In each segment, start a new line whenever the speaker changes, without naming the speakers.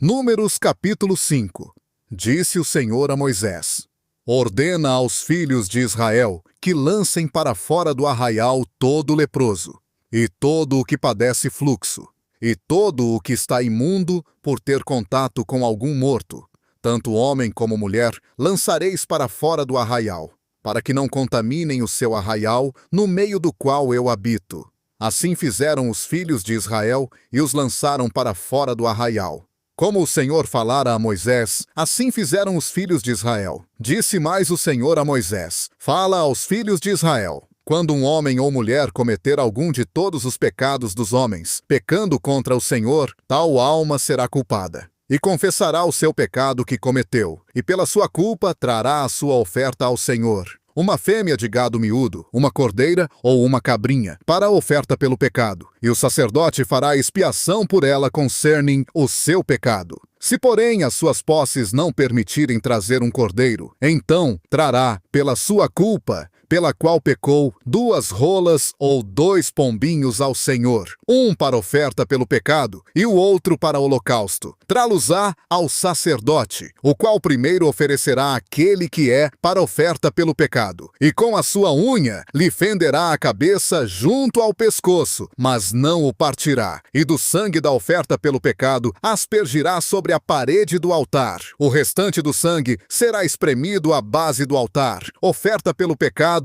Números capítulo 5. Disse o Senhor a Moisés: ordena aos filhos de Israel que lancem para fora do arraial todo leproso, e todo o que padece fluxo, e todo o que está imundo por ter contato com algum morto, tanto homem como mulher, lançareis para fora do arraial, para que não contaminem o seu arraial, no meio do qual eu habito. Assim fizeram os filhos de Israel e os lançaram para fora do arraial. Como o Senhor falara a Moisés, assim fizeram os filhos de Israel. Disse mais o Senhor a Moisés: fala aos filhos de Israel: quando um homem ou mulher cometer algum de todos os pecados dos homens, pecando contra o Senhor, tal alma será culpada. E confessará o seu pecado que cometeu, e pela sua culpa trará a sua oferta ao Senhor: uma fêmea de gado miúdo, uma cordeira ou uma cabrinha, para a oferta pelo pecado, e o sacerdote fará expiação por ela concernem o seu pecado. Se, porém, as suas posses não permitirem trazer um cordeiro, então trará, pela sua culpa, pela qual pecou, 2 rolas ou 2 pombinhos ao Senhor, um para oferta pelo pecado e o outro para holocausto. Trá-los-á ao sacerdote, o qual primeiro oferecerá aquele que é para oferta pelo pecado, e com a sua unha lhe fenderá a cabeça junto ao pescoço, mas não o partirá, e do sangue da oferta pelo pecado aspergirá sobre a parede do altar. O restante do sangue será espremido à base do altar. Oferta pelo pecado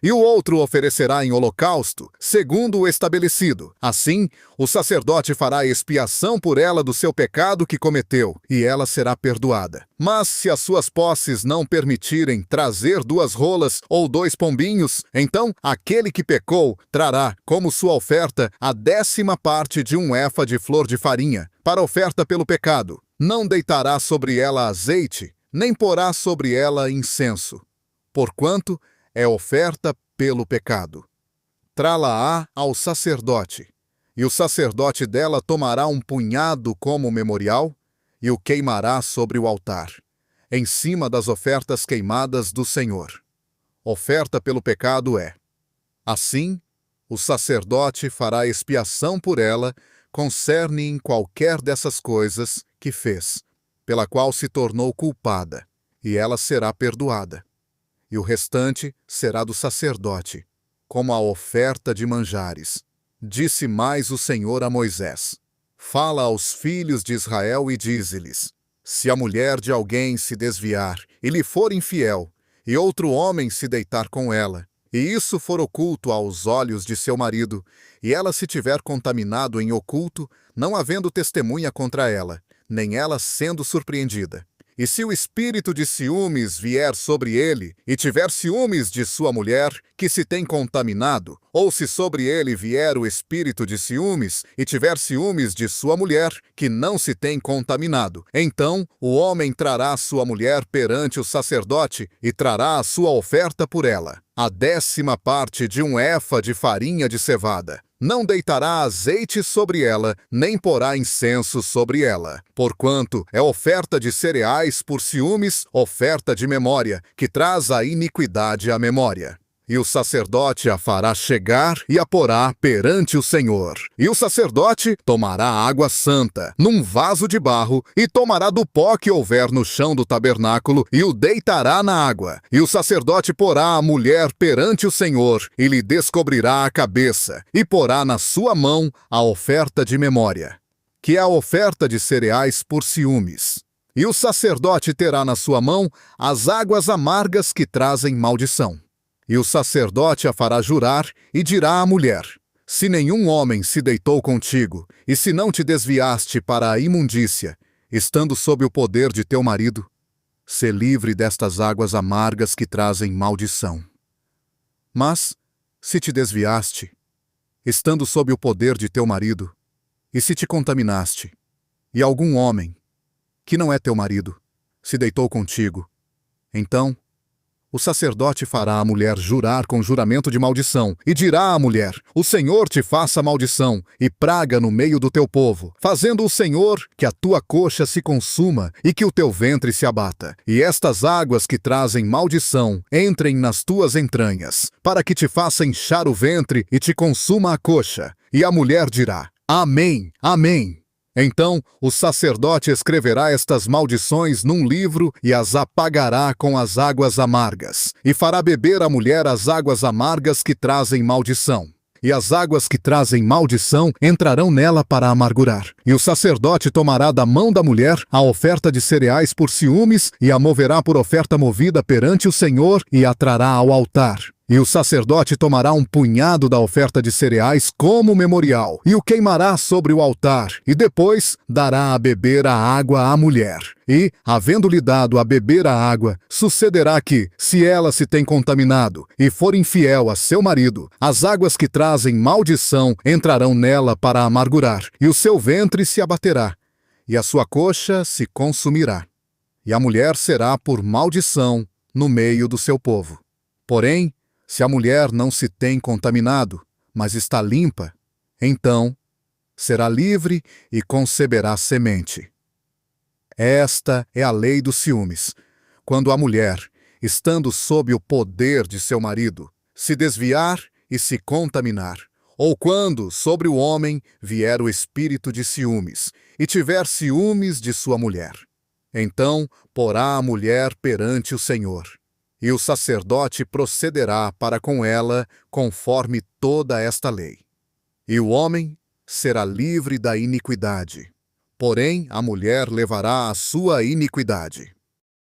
e o outro oferecerá em holocausto, segundo o estabelecido. Assim, o sacerdote fará expiação por ela do seu pecado que cometeu, e ela será perdoada. Mas se as suas posses não permitirem trazer 2 rolas ou 2 pombinhos, então aquele que pecou trará, como sua oferta, a 10ª parte de um efa de flor de farinha, para oferta pelo pecado. Não deitará sobre ela azeite, nem porá sobre ela incenso, porquanto é oferta pelo pecado. Trá-la-á ao sacerdote, e o sacerdote dela tomará um punhado como memorial e o queimará sobre o altar, em cima das ofertas queimadas do Senhor. Oferta pelo pecado é. Assim, o sacerdote fará expiação por ela, concerne em qualquer dessas coisas que fez, pela qual se tornou culpada, e ela será perdoada. E o restante será do sacerdote, como a oferta de manjares. Disse mais o Senhor a Moisés: fala aos filhos de Israel e dize-lhes: se a mulher de alguém se desviar e lhe for infiel, e outro homem se deitar com ela, e isso for oculto aos olhos de seu marido, e ela se tiver contaminado em oculto, não havendo testemunha contra ela, nem ela sendo surpreendida, e se o espírito de ciúmes vier sobre ele, e tiver ciúmes de sua mulher, que se tem contaminado, ou se sobre ele vier o espírito de ciúmes, e tiver ciúmes de sua mulher, que não se tem contaminado, então o homem trará sua mulher perante o sacerdote, e trará a sua oferta por ela, a 10ª parte de um efa de farinha de cevada. Não deitará azeite sobre ela, nem porá incenso sobre ela, porquanto é oferta de cereais por ciúmes, oferta de memória, que traz a iniquidade à memória. E o sacerdote a fará chegar e a porá perante o Senhor. E o sacerdote tomará água santa, num vaso de barro, e tomará do pó que houver no chão do tabernáculo, e o deitará na água. E o sacerdote porá a mulher perante o Senhor, e lhe descobrirá a cabeça, e porá na sua mão a oferta de memória, que é a oferta de cereais por ciúmes. E o sacerdote terá na sua mão as águas amargas que trazem maldição. E o sacerdote a fará jurar e dirá à mulher: se nenhum homem se deitou contigo, e se não te desviaste para a imundícia, estando sob o poder de teu marido, sê livre destas águas amargas que trazem maldição. Mas, se te desviaste, estando sob o poder de teu marido, e se te contaminaste, e algum homem, que não é teu marido, se deitou contigo, então o sacerdote fará a mulher jurar com juramento de maldição, e dirá à mulher: o Senhor te faça maldição, e praga no meio do teu povo, fazendo o Senhor que a tua coxa se consuma, e que o teu ventre se abata. E estas águas que trazem maldição entrem nas tuas entranhas, para que te faça inchar o ventre e te consuma a coxa. E a mulher dirá: Amém, Amém. Então o sacerdote escreverá estas maldições num livro e as apagará com as águas amargas, e fará beber a mulher as águas amargas que trazem maldição. E as águas que trazem maldição entrarão nela para amargurar. E o sacerdote tomará da mão da mulher a oferta de cereais por ciúmes e a moverá por oferta movida perante o Senhor e a trará ao altar. E o sacerdote tomará um punhado da oferta de cereais como memorial, e o queimará sobre o altar, e depois dará a beber a água à mulher. E, havendo-lhe dado a beber a água, sucederá que, se ela se tem contaminado e for infiel a seu marido, as águas que trazem maldição entrarão nela para amargurar, e o seu ventre se abaterá, e a sua coxa se consumirá. E a mulher será por maldição no meio do seu povo. Porém, se a mulher não se tem contaminado, mas está limpa, então será livre e conceberá semente. Esta é a lei dos ciúmes. Quando a mulher, estando sob o poder de seu marido, se desviar e se contaminar, ou quando sobre o homem vier o espírito de ciúmes, e tiver ciúmes de sua mulher, então porá a mulher perante o Senhor. E o sacerdote procederá para com ela conforme toda esta lei. E o homem será livre da iniquidade, porém a mulher levará a sua iniquidade.